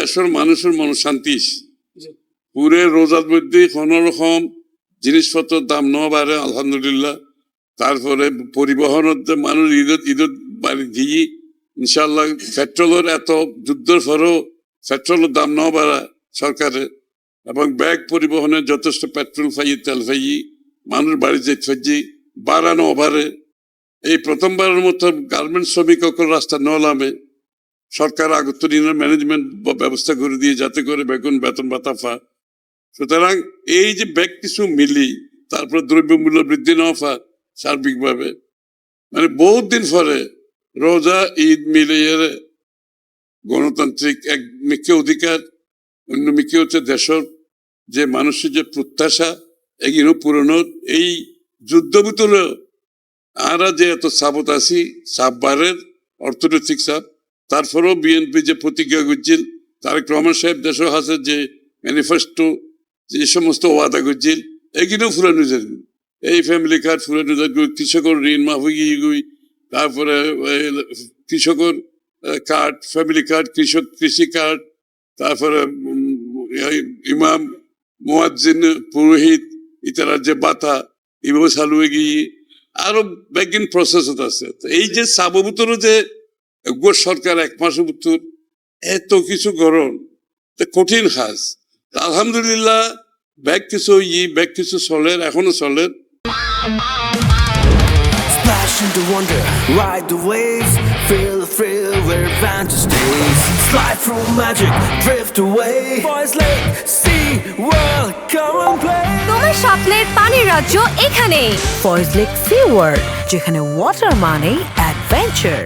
দেশের মানুষের মনশান্তি পুরে রোজার মধ্যে কোনো রকম জিনিসপত্রের দাম ন বাড়ে আলহামদুলিল্লাহ। তারপরে পরিবহনের যে মানুষ ঈদত বাড়ি দিয়ে ইনশাল্লাহ পেট্রোলের এত যুদ্ধের পরেও পেট্রোলের দাম ন বাড়া সরকারের এবং ব্যাগ পরিবহনের যথেষ্ট পেট্রোল পাই তেল পাই মানুষ বাড়ি যেতে পারছি বাড়ানো ওভারে এই প্রথমবারের মতো গার্মেন্টস শ্রমিক রাস্তা ন নামে সরকার আগত ঋণের ম্যানেজমেন্ট ব্যবস্থা করে দিয়ে যাতে করে বেতন ভাতা পা। সুতরাং এই যে ব্যাগ কিছু মিলি তারপরে দ্রব্যমূল্য বৃদ্ধি না পা সার্বিকভাবে মানে বহুত দিন পরে রোজা ঈদ মিলিয়ে গণতান্ত্রিক এক মুখ্য অধিকার অন্য মুখ্য হচ্ছে দেশের যে মানুষের যে প্রত্যাশা এগুলো পুরনো এই যুদ্ধ ভিতরে আমরা যে এত সাবত আছি সাববারের অর্থনৈতিক চাপ তারপরেও বিএনপি যে প্রতিজ্ঞা করছিল তারেক রহমান সাহেব দেশের হাতে যে ম্যানিফেস্টো যে সমস্ত ওয়াদা করছিল এগুলো ফুরানো যায় এই ফ্যামিলি কার্ড ফুরানো যায় কৃষকের ঋণ মাফ হয়ে গই তারপরে কৃষকের কার্ড ফ্যামিলি কার্ড কৃষি কার্ড তারপরে ইমাম মুয়াজ্জিন পুরোহিত ইতারা যে বাতা এভাবে চালু হয়ে গিয়ে আরো ব্যাগিন প্রসেস আছে। এই যে সাবভূতর যে সরকার এক মাসের ভিতর এত কিছু গরম কঠিন কাজ আলহামদুলিল্লাহ ব্যাগ কিছু চলের এখনো চলের। Splash into wonder, ride the waves, feel the thrill where adventure stays. Slide through magic, drift away. Boys Lake, sea, world, come and play. তোমার স্বপ্নের পানির রাজ্য এখানে ফয়েজ লেক সি ওয়ার্ল্ড, যেখানে ওয়াটার মানে অ্যাডভেঞ্চার।